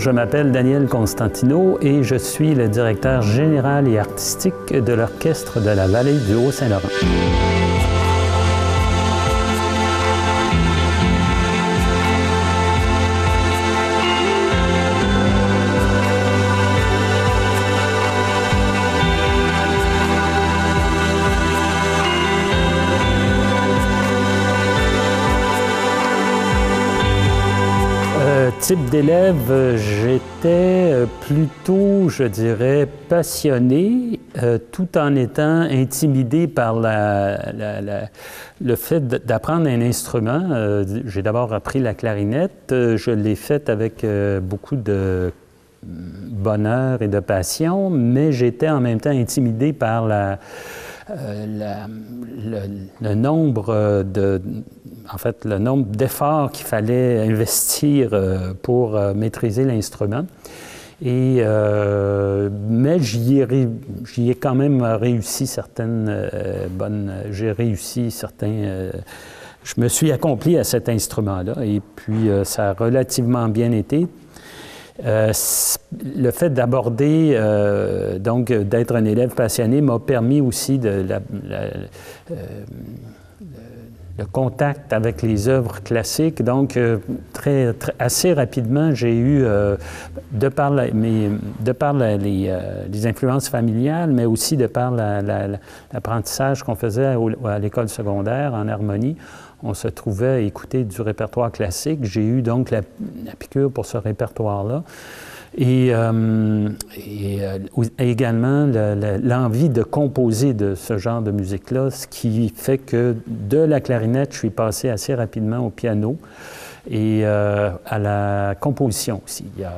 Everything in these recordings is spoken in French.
je m'appelle Daniel Constantino et je suis le directeur général et artistique de l'Orchestre de la Vallée du Haut-Saint-Laurent. Type d'élève, j'étais plutôt, je dirais, passionné, tout en étant intimidé par le fait d'apprendre un instrument. J'ai d'abord appris la clarinette, je l'ai faite avec beaucoup de bonheur et de passion, mais j'étais en même temps intimidé par le nombre le nombre d'efforts qu'il fallait investir pour maîtriser l'instrument. Mais j'y ai quand même réussi certaines j'ai réussi certains... je me suis accompli à cet instrument-là et puis ça a relativement bien été. Le fait d'aborder, donc d'être un élève passionné m'a permis aussi le contact avec les œuvres classiques. Donc, assez rapidement, j'ai eu, de par les influences familiales, mais aussi de par l'apprentissage qu'on faisait à l'école secondaire en harmonie, on se trouvait à écouter du répertoire classique. J'ai eu donc la piqûre pour ce répertoire-là. Et également l'envie de composer de ce genre de musique-là, ce qui fait que de la clarinette, je suis passé assez rapidement au piano et à la composition aussi. Il y a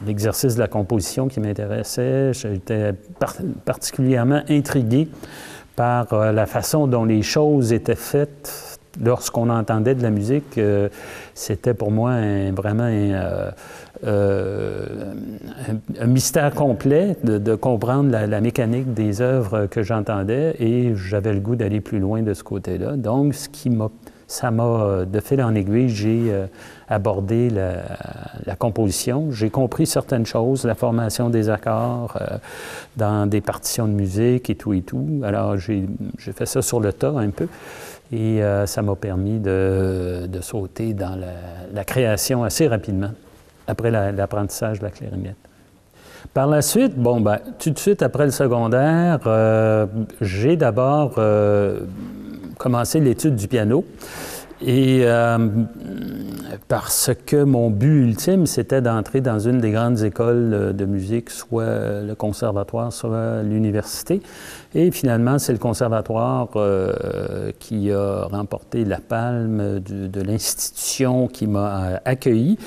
l'exercice de la composition qui m'intéressait. J'étais particulièrement intrigué par la façon dont les choses étaient faites. Lorsqu'on entendait de la musique, c'était pour moi vraiment un mystère complet de comprendre la mécanique des œuvres que j'entendais et j'avais le goût d'aller plus loin de ce côté-là. Donc, ça m'a, de fil en aiguille, j'ai abordé la composition. J'ai compris certaines choses, la formation des accords dans des partitions de musique et tout et tout. Alors, j'ai fait ça sur le tas un peu. Et ça m'a permis de sauter dans la création assez rapidement, après l'apprentissage de la clarinette. Par la suite, tout de suite après le secondaire, j'ai d'abord commencé l'étude du piano. Et parce que mon but ultime, c'était d'entrer dans une des grandes écoles de musique, soit le conservatoire, soit l'université. Et finalement, c'est le conservatoire qui a remporté la palme de l'institution qui m'a accueilli.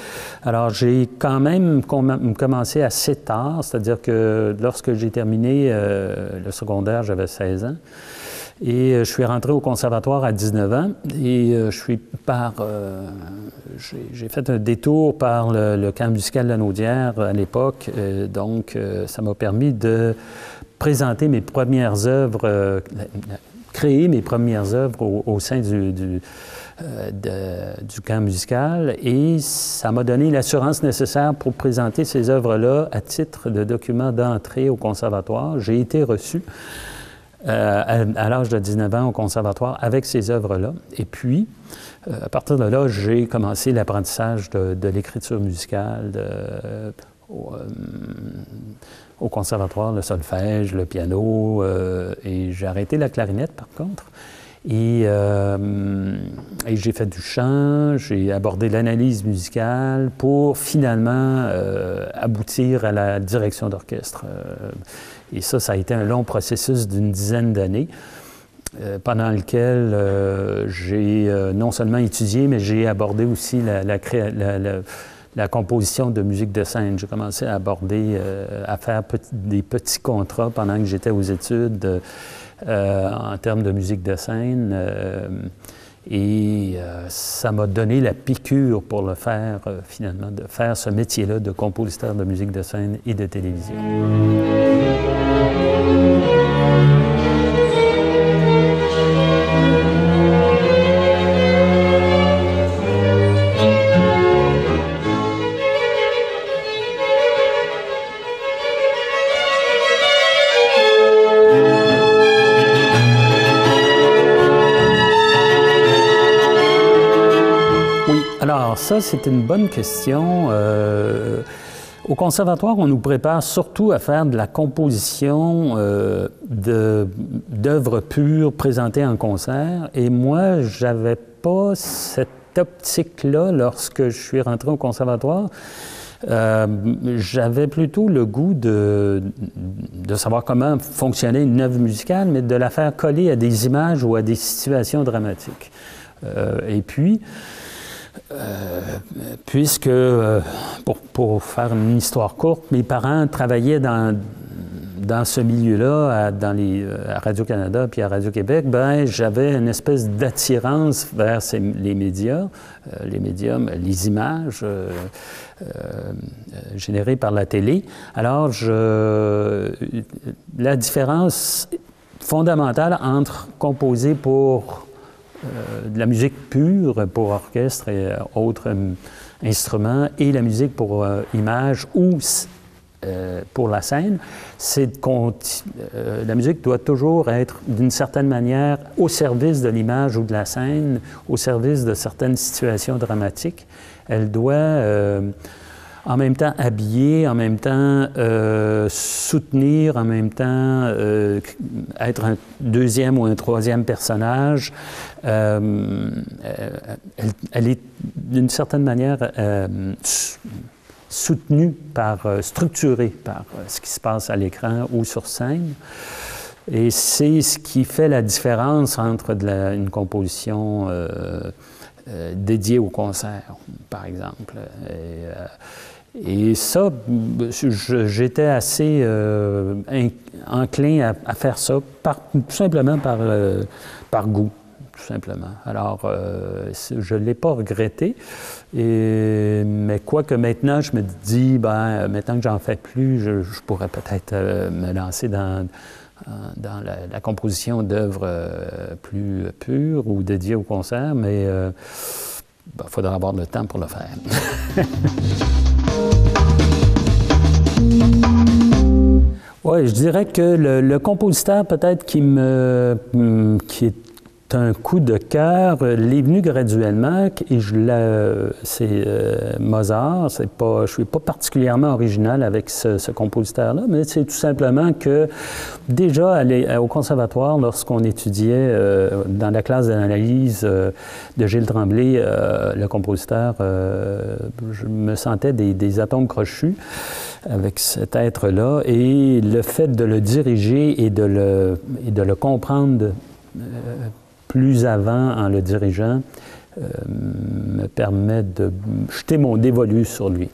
Alors, j'ai quand même commencé assez tard, c'est-à-dire que lorsque j'ai terminé le secondaire, j'avais 16 ans. Et je suis rentré au conservatoire à 19 ans et j'ai fait un détour par le camp musical Lanaudière à l'époque. Donc, ça m'a permis de présenter mes premières œuvres, créer mes premières œuvres au sein du camp musical et ça m'a donné l'assurance nécessaire pour présenter ces œuvres-là à titre de document d'entrée au conservatoire. J'ai été reçu à l'âge de 19 ans au conservatoire avec ces œuvres-là. Et puis, à partir de là, j'ai commencé l'apprentissage de l'écriture musicale au conservatoire, le solfège, le piano, et j'ai arrêté la clarinette par contre. Et j'ai fait du chant, j'ai abordé l'analyse musicale pour finalement aboutir à la direction d'orchestre. Et ça a été un long processus d'une dizaine d'années, pendant lequel j'ai non seulement étudié, mais j'ai abordé aussi la composition de musique de scène. J'ai commencé à aborder, à faire des petits contrats pendant que j'étais aux études en termes de musique de scène. Et ça m'a donné la piqûre pour le faire, finalement, de faire ce métier-là de compositeur de musique de scène et de télévision. Alors ça, c'est une bonne question. Au conservatoire, on nous prépare surtout à faire de la composition d'œuvres pures présentées en concert. Et moi, j'avais pas cette optique-là lorsque je suis rentré au conservatoire. J'avais plutôt le goût de savoir comment fonctionnait une œuvre musicale, mais de la faire coller à des images ou à des situations dramatiques. Et puis, puisque, pour faire une histoire courte, mes parents travaillaient dans ce milieu-là, à Radio-Canada puis à Radio-Québec, ben j'avais une espèce d'attirance vers les médiums, les images générées par la télé. Alors, la différence fondamentale entre composer pour de la musique pure pour orchestre et autres instruments et la musique pour images ou pour la scène, c'est que la musique doit toujours être d'une certaine manière au service de l'image ou de la scène, au service de certaines situations dramatiques. Elle doit en même temps habiller, en même temps soutenir, en même temps être un deuxième ou un troisième personnage. Elle est d'une certaine manière soutenue structurée par ce qui se passe à l'écran ou sur scène. Et c'est ce qui fait la différence entre une composition dédiée au concert, par exemple. Et ça, j'étais assez enclin à faire ça, tout simplement par goût, tout simplement. Alors, je ne l'ai pas regretté, mais quoique maintenant, je me dis, ben, maintenant que j'en fais plus, je pourrais peut-être me lancer dans la composition d'œuvres plus pures ou dédiées au concert, mais il faudra avoir le temps pour le faire. Oui, je dirais que le compositeur peut-être qui est un coup de cœur, l'est venu graduellement et c'est Mozart. Je ne suis pas particulièrement original avec ce compositeur-là, mais c'est tout simplement que déjà au conservatoire, lorsqu'on étudiait dans la classe d'analyse de Gilles Tremblay, le compositeur, je me sentais des atomes crochus avec cet être-là, et le fait de le diriger et de le comprendre plus avant en le dirigeant me permet de jeter mon dévolu sur lui.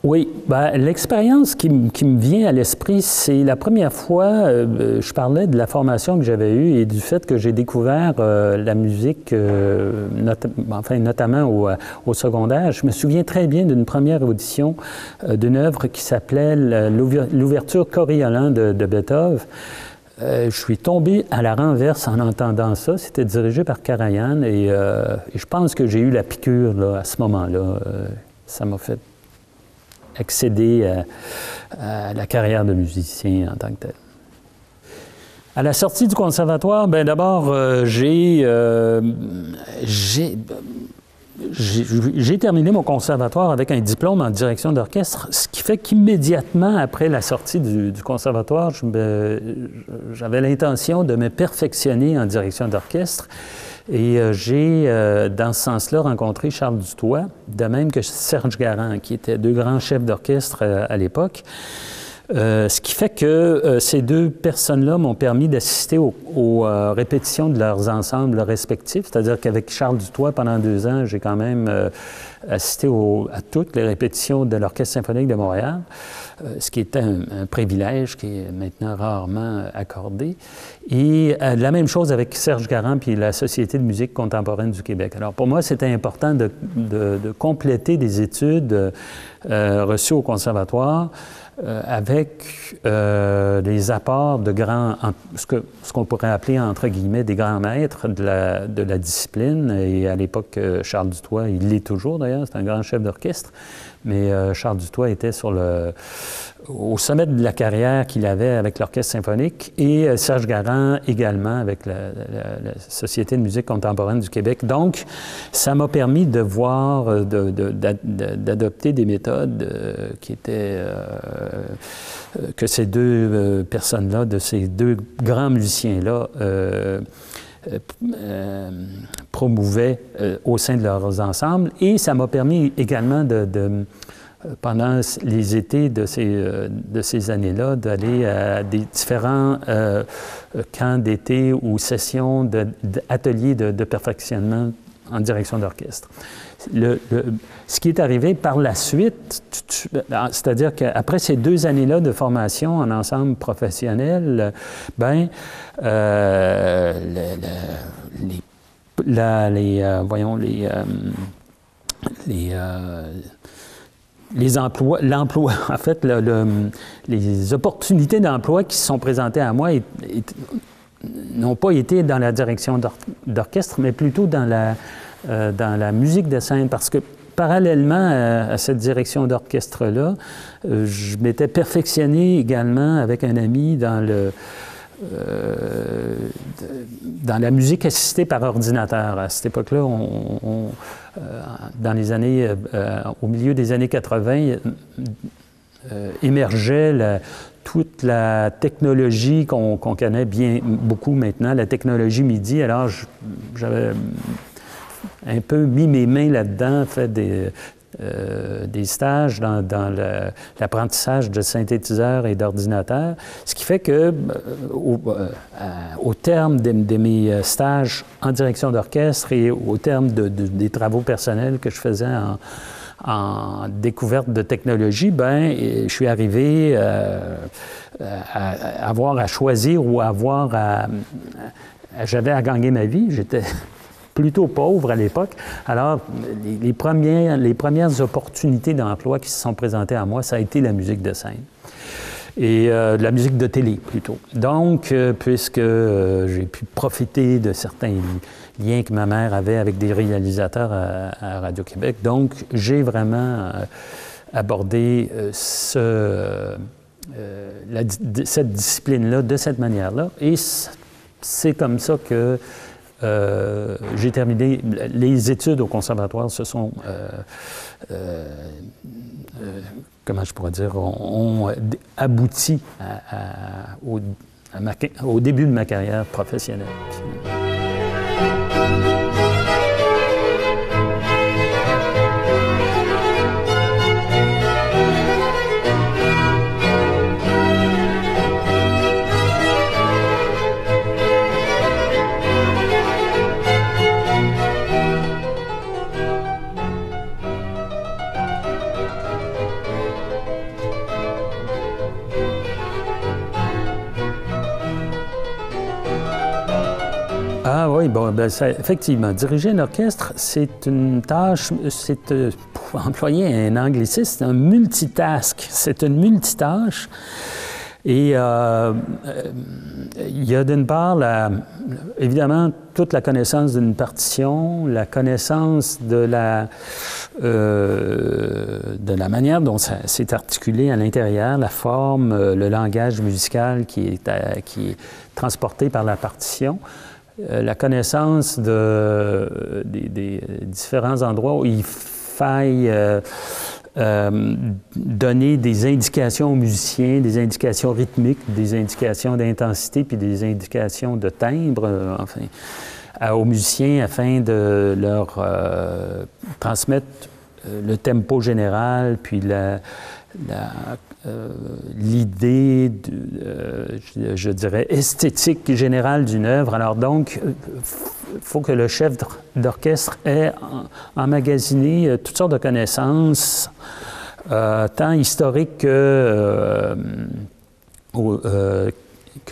Oui, ben, l'expérience qui me vient à l'esprit, c'est la première fois, je parlais de la formation que j'avais eue et du fait que j'ai découvert la musique, notamment au secondaire. Je me souviens très bien d'une première audition d'une œuvre qui s'appelait l'ouverture Coriolan de Beethoven. Je suis tombé à la renverse en entendant ça. C'était dirigé par Karajan et je pense que j'ai eu la piqûre là, à ce moment-là. Ça m'a fait accéder à la carrière de musicien en tant que tel. À la sortie du conservatoire, bien d'abord, j'ai terminé mon conservatoire avec un diplôme en direction d'orchestre, ce qui fait qu'immédiatement après la sortie du conservatoire, j'avais l'intention de me perfectionner en direction d'orchestre. Et j'ai, dans ce sens-là, rencontré Charles Dutoit, de même que Serge Garand, qui étaient deux grands chefs d'orchestre à l'époque. Ce qui fait que ces deux personnes-là m'ont permis d'assister aux répétitions de leurs ensembles respectifs. C'est-à-dire qu'avec Charles Dutoit, pendant 2 ans, j'ai quand même assisté à toutes les répétitions de l'Orchestre symphonique de Montréal, ce qui était un privilège qui est maintenant rarement accordé. Et la même chose avec Serge Garand puis la Société de musique contemporaine du Québec. Alors pour moi, c'était important de compléter des études reçues au conservatoire avec les apports de ce qu'on pourrait appeler, entre guillemets, des grands maîtres de la discipline. Et à l'époque, Charles Dutoit, il l'est toujours d'ailleurs, c'est un grand chef d'orchestre, mais Charles Dutoit était au sommet de la carrière qu'il avait avec l'Orchestre symphonique, et Serge Garand également avec la Société de musique contemporaine du Québec. Donc, ça m'a permis de voir, d'adopter des méthodes qui étaient... que ces deux personnes-là, de ces deux grands musiciens-là, promouvaient au sein de leurs ensembles. Et ça m'a permis également pendant les étés de ces années-là, d'aller à des différents camps d'été ou sessions d'ateliers de perfectionnement en direction d'orchestre. Ce qui est arrivé par la suite, c'est-à-dire qu'après ces 2 années-là de formation en ensemble professionnel, ben, l'emploi, en fait, les opportunités d'emploi qui se sont présentées à moi n'ont pas été dans la direction d'orchestre, mais plutôt dans la musique de scène, parce que parallèlement à cette direction d'orchestre-là, je m'étais perfectionné également avec un ami dans la musique assistée par ordinateur. À cette époque-là, dans les années, au milieu des années 80, émergeait toute la technologie qu'on connaît beaucoup maintenant, la technologie MIDI. Alors, j'avais un peu mis mes mains là-dedans, fait des stages dans l'apprentissage de synthétiseurs et d'ordinateurs, ce qui fait que au terme de mes stages en direction d'orchestre et au terme des travaux personnels que je faisais en découverte de technologie, ben, je suis arrivé à avoir à choisir ou j'avais à gagner ma vie. J'étais plutôt pauvre à l'époque. Alors, les premières opportunités d'emploi qui se sont présentées à moi, ça a été la musique de scène. Et de la musique de télé, plutôt. Donc, puisque j'ai pu profiter de certains liens que ma mère avait avec des réalisateurs à Radio-Québec, donc j'ai vraiment abordé cette discipline-là de cette manière-là. Et c'est comme ça que j'ai terminé. Les études au conservatoire se sont, comment je pourrais dire, ont abouti au début de ma carrière professionnelle. Ah oui, bon, ben effectivement, diriger un orchestre, c'est une tâche, pour employer un anglicisme, c'est un multitask, c'est une multitâche. Et il y a d'une part, évidemment, toute la connaissance d'une partition, la connaissance de la manière dont c'est articulé à l'intérieur, la forme, le langage musical qui est transporté par la partition. La connaissance des différents endroits où il faille donner des indications aux musiciens, des indications rythmiques, des indications d'intensité, puis des indications de timbre, enfin, aux musiciens afin de leur transmettre le tempo général, puis l'idée, je dirais, esthétique générale d'une œuvre. Alors donc, il faut que le chef d'orchestre ait emmagasiné toutes sortes de connaissances, tant historiques que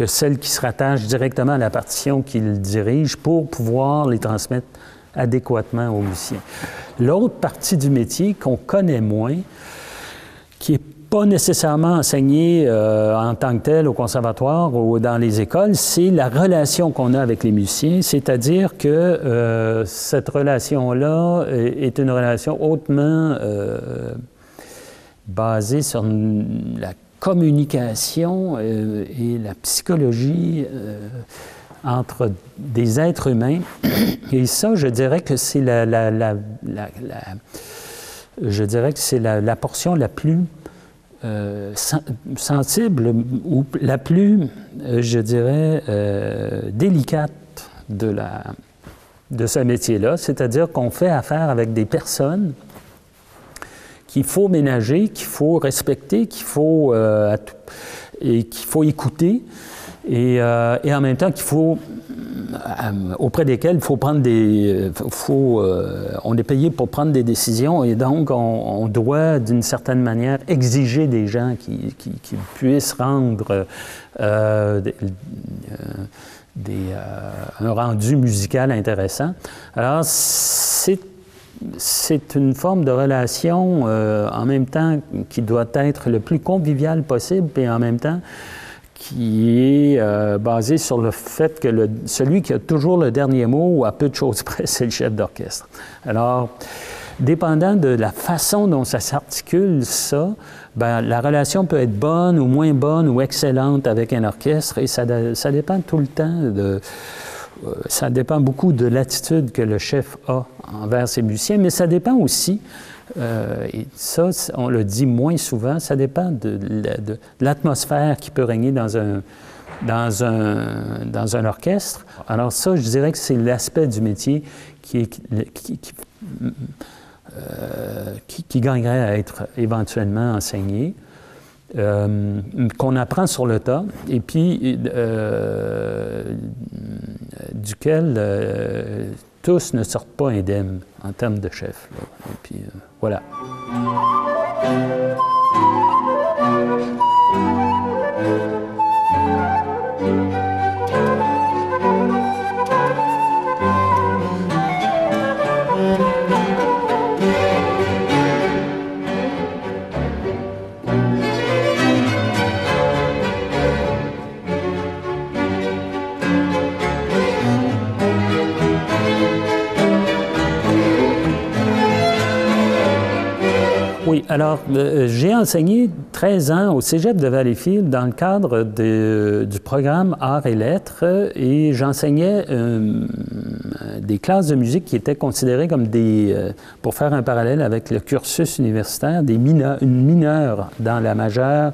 celles qui se rattachent directement à la partition qu'il dirige pour pouvoir les transmettre adéquatement aux musiciens. L'autre partie du métier qu'on connaît moins, qui n'est pas nécessairement enseignée en tant que telle au conservatoire ou dans les écoles, c'est la relation qu'on a avec les musiciens, c'est-à-dire que cette relation-là est une relation hautement basée sur la communication et la psychologie entre des êtres humains. Et ça, je dirais que c'est je dirais que c'est la portion la plus sensible ou la plus, je dirais, délicate de ce métier-là. C'est-à-dire qu'on fait affaire avec des personnes qu'il faut ménager, qu'il faut respecter, qu'il faut écouter, et en même temps qu'il faut, auprès desquels il faut prendre on est payé pour prendre des décisions, et donc on doit d'une certaine manière exiger des gens qui puissent rendre un rendu musical intéressant. Alors c'est une forme de relation en même temps qui doit être le plus convivial possible, et en même temps qui est basée sur le fait que celui qui a toujours le dernier mot, ou à peu de choses près, c'est le chef d'orchestre. Alors, dépendant de la façon dont ça s'articule, ben, la relation peut être bonne ou moins bonne ou excellente avec un orchestre, et ça dépend tout le temps ça dépend beaucoup de l'attitude que le chef a envers ses musiciens, mais ça dépend aussi, et ça, on le dit moins souvent, ça dépend de l'atmosphère qui peut régner dans un orchestre. Alors ça, je dirais que c'est l'aspect du métier qui gagnerait à être éventuellement enseigné. Qu'on apprend sur le tas, et puis duquel tous ne sortent pas indemnes en termes de chef. Là. Et puis voilà. Oui, alors j'ai enseigné 13 ans au Cégep de Valleyfield dans le cadre du programme Arts et Lettres, et j'enseignais des classes de musique qui étaient considérées comme pour faire un parallèle avec le cursus universitaire, une mineure dans la majeure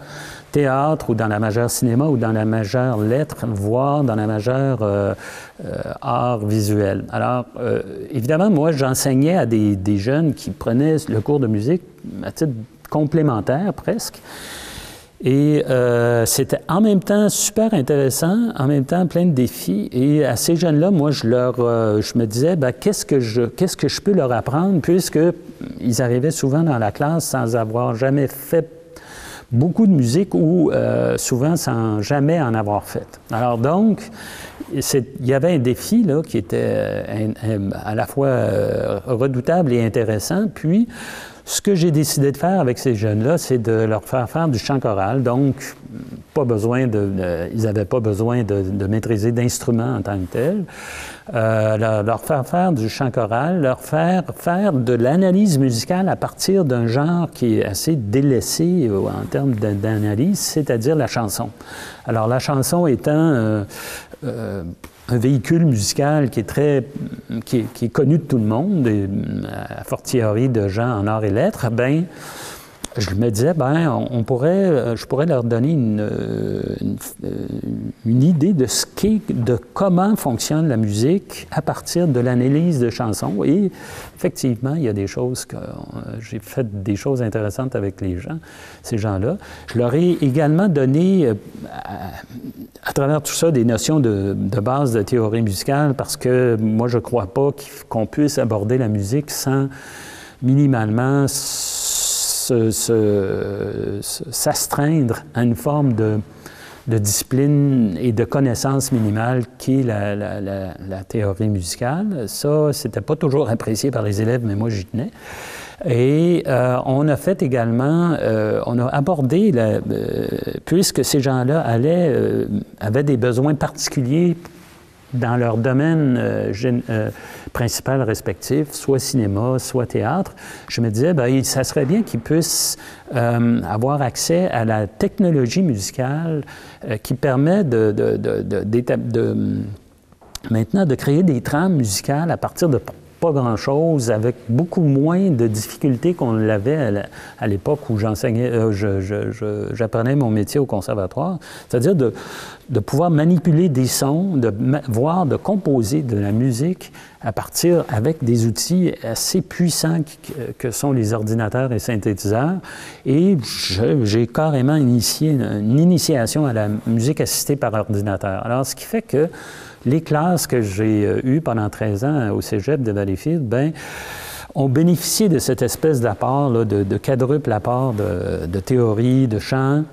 théâtre ou dans la majeure cinéma ou dans la majeure lettres, voire dans la majeure art visuel. Alors, évidemment, moi, j'enseignais à des jeunes qui prenaient le cours de musique à titre complémentaire, presque. Et c'était en même temps super intéressant, en même temps plein de défis. Et à ces jeunes-là, moi, je me disais, ben, qu'est-ce que je peux leur apprendre, puisqu'ils arrivaient souvent dans la classe sans avoir jamais fait beaucoup de musique, ou souvent sans jamais en avoir fait. Alors donc, il y avait un défi là, qui était à la fois redoutable et intéressant. Puis, ce que j'ai décidé de faire avec ces jeunes-là, c'est de leur faire du chant choral. Donc, ils n'avaient pas besoin de maîtriser d'instruments en tant que tel. Leur faire du chant choral, leur faire de l'analyse musicale à partir d'un genre qui est assez délaissé en termes d'analyse, c'est-à-dire la chanson. Alors, la chanson étant un véhicule musical qui est connu de tout le monde, et a fortiori de gens en arts et lettres, ben, je me disais, je pourrais leur donner une idée de comment fonctionne la musique à partir de l'analyse de chansons. Et effectivement, il y a des choses j'ai fait des choses intéressantes avec ces gens-là. Je leur ai également donné, à travers tout ça, des notions de base de théorie musicale, parce que moi, je ne crois pas qu'on puisse aborder la musique sans minimalement s'astreindre à une forme de discipline et de connaissance minimale qui est la théorie musicale. Ça, c'était pas toujours apprécié par les élèves, mais moi, j'y tenais. Et on a fait également, on a abordé, puisque ces gens-là avaient des besoins particuliers dans leur domaine principal respectif, soit cinéma, soit théâtre, je me disais, bien, ça serait bien qu'ils puissent avoir accès à la technologie musicale qui permet maintenant de créer des trames musicales à partir de pas grand-chose, avec beaucoup moins de difficultés qu'on l'avait à l'époque où j'enseignais, j'apprenais mon métier au conservatoire. C'est-à-dire de pouvoir manipuler des sons, de composer de la musique à partir avec des outils assez puissants que sont les ordinateurs et synthétiseurs. Et j'ai carrément initié une initiation à la musique assistée par ordinateur. Alors, ce qui fait que les classes que j'ai eues pendant 13 ans au cégep de Valleyfield, bien, ont bénéficié de cette espèce d'apport, de quadruple apport de théorie, de chant,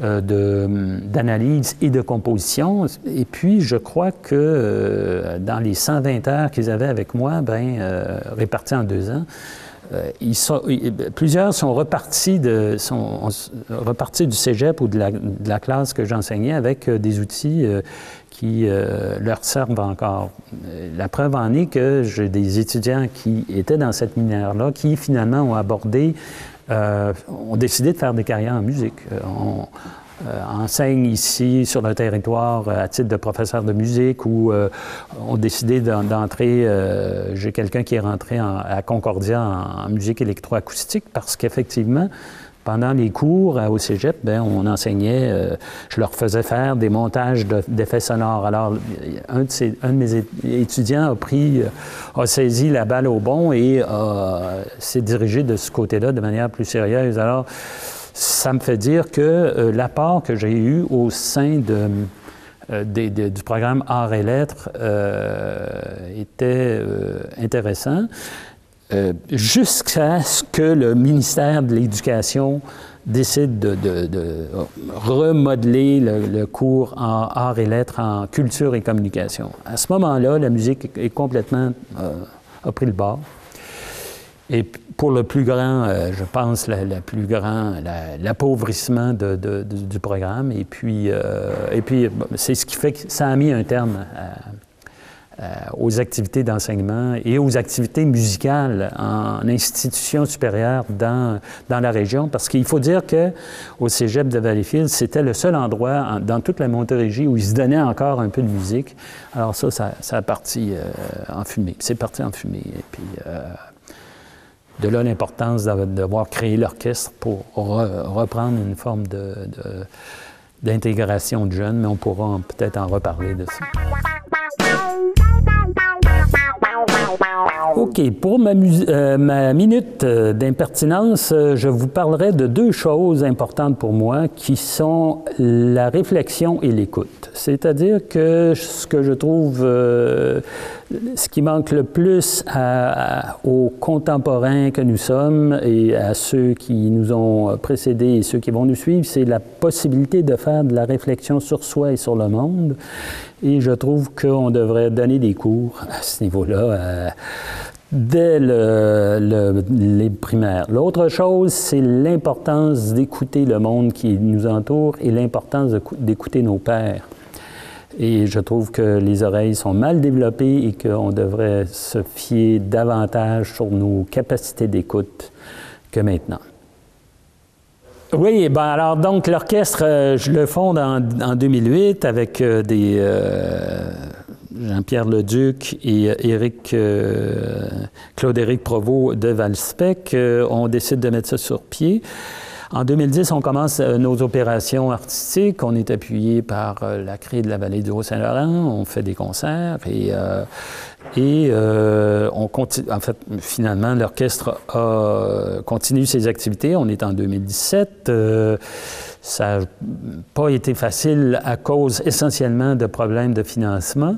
d'analyse et de composition. Et puis, je crois que dans les 120 heures qu'ils avaient avec moi, bien, réparties en 2 ans, plusieurs sont repartis du cégep ou de la classe que j'enseignais avec des outils qui leur servent encore. La preuve en est que j'ai des étudiants qui étaient dans cette minière-là, qui finalement ont décidé de faire des carrières en musique. Enseignent ici sur le territoire à titre de professeur de musique ou ont décidé d'entrer, j'ai quelqu'un qui est rentré à Concordia en musique électroacoustique parce qu'effectivement, pendant les cours au cégep, bien, on enseignait, je leur faisais faire des montages d'effets sonores. Alors, un de mes étudiants a saisi la balle au bond et s'est dirigé de ce côté-là de manière plus sérieuse. Alors, ça me fait dire que l'apport que j'ai eu au sein du programme Arts et Lettres était intéressant. Jusqu'à ce que le ministère de l'Éducation décide de remodeler le cours en arts et lettres en culture et communication. À ce moment-là, la musique est complètement a pris le bord. Et pour le plus grand, je pense, l'appauvrissement du programme. Et puis c'est ce qui fait que ça a mis un terme aux activités d'enseignement et aux activités musicales en institution supérieure dans la région. Parce qu'il faut dire qu'au cégep de Valleyfield, c'était le seul endroit dans toute la Montérégie où ils se donnaient encore un peu de musique. Alors ça a parti en fumée. C'est parti en fumée. Et puis, de là l'importance d'avoir créé l'orchestre pour reprendre une forme d'intégration de jeunes, mais on pourra peut-être en reparler de ça. OK. Pour ma minute d'impertinence, je vous parlerai de 2 choses importantes pour moi qui sont la réflexion et l'écoute. C'est-à-dire que ce que je trouve, ce qui manque le plus aux contemporains que nous sommes et à ceux qui nous ont précédés et ceux qui vont nous suivre, c'est la possibilité de faire de la réflexion sur soi et sur le monde. Et je trouve qu'on devrait donner des cours à ce niveau-là dès les primaires. L'autre chose, c'est l'importance d'écouter le monde qui nous entoure et l'importance d'écouter nos pairs. Et je trouve que les oreilles sont mal développées et qu'on devrait se fier davantage sur nos capacités d'écoute que maintenant. Oui, bien alors donc l'orchestre, je le fonde en 2008 avec Jean-Pierre Leduc et Claude-Éric Provost de Valspec. On décide de mettre ça sur pied. En 2010, on commence nos opérations artistiques. On est appuyé par la CRI de la Vallée du Haut-Saint-Laurent. On fait des concerts et on continue. En fait, finalement, l'orchestre continue ses activités. On est en 2017. Ça n'a pas été facile à cause essentiellement de problèmes de financement,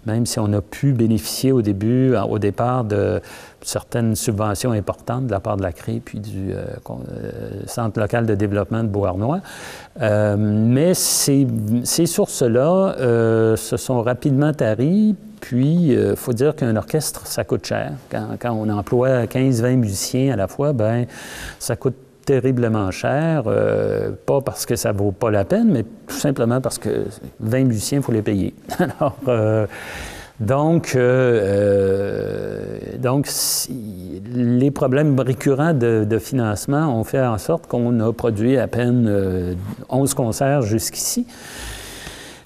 même si on a pu bénéficier au départ de certaines subventions importantes de la part de la CRI puis du Centre local de développement de Beauharnois. Mais ces sources-là se sont rapidement taries. Puis, il faut dire qu'un orchestre, ça coûte cher. Quand on emploie 15-20 musiciens à la fois, bien, ça coûte terriblement cher, pas parce que ça vaut pas la peine, mais tout simplement parce que 20 musiciens, il faut les payer. Alors, donc, les problèmes récurrents de financement ont fait en sorte qu'on a produit à peine 11 concerts jusqu'ici.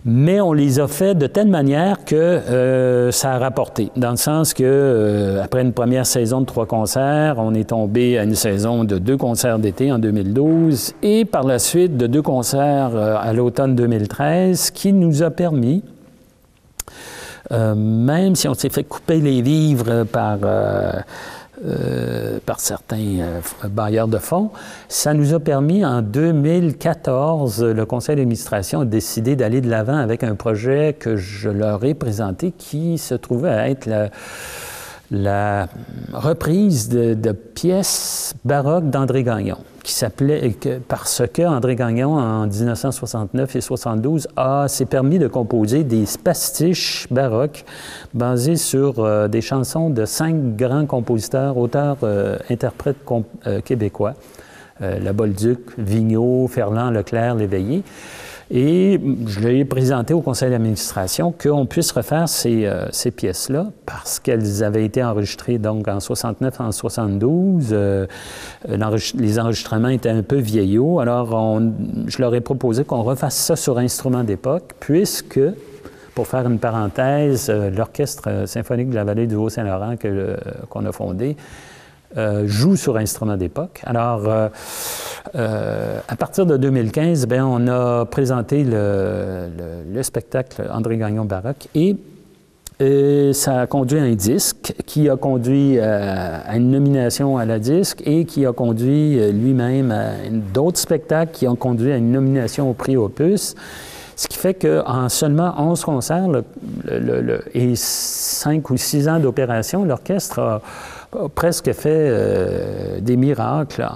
Mais on les a fait de telle manière que ça a rapporté, dans le sens que après une première saison de 3 concerts, on est tombé à une saison de 2 concerts d'été en 2012 et par la suite de 2 concerts à l'automne 2013 qui nous a permis, même si on s'est fait couper les vivres par certains bailleurs de fonds, ça nous a permis en 2014, le conseil d'administration a décidé d'aller de l'avant avec un projet que je leur ai présenté qui se trouvait à être la reprise de pièces baroques d'André Gagnon, qui s'appelait, parce que André Gagnon, en 1969 et 72, s'est permis de composer des pastiches baroques basés sur des chansons de 5 grands compositeurs, auteurs, interprètes québécois, La Bolduc, Vigneault, Ferland, Leclerc, Léveillé. Et je l'ai présenté au conseil d'administration qu'on puisse refaire ces pièces-là parce qu'elles avaient été enregistrées donc en 69, en 72. Les enregistrements étaient un peu vieillots. Alors, je leur ai proposé qu'on refasse ça sur instrument d'époque puisque, pour faire une parenthèse, l'Orchestre symphonique de la vallée du Haut-Saint-Laurent qu'on a fondé joue sur instrument d'époque. Alors, à partir de 2015, bien, on a présenté le spectacle André Gagnon baroque et ça a conduit à un disque qui a conduit à une nomination à la disque et qui a conduit lui-même à d'autres spectacles qui ont conduit à une nomination au prix Opus. Ce qui fait qu'en seulement 11 concerts et 5 ou 6 ans d'opération, l'orchestre a presque fait des miracles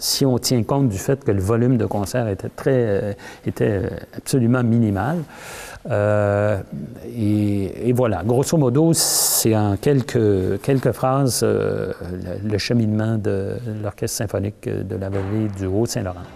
si on tient compte du fait que le volume de concerts était absolument minimal. Et voilà, grosso modo, c'est en quelques phrases le cheminement de l'Orchestre symphonique de la vallée du Haut-Saint-Laurent.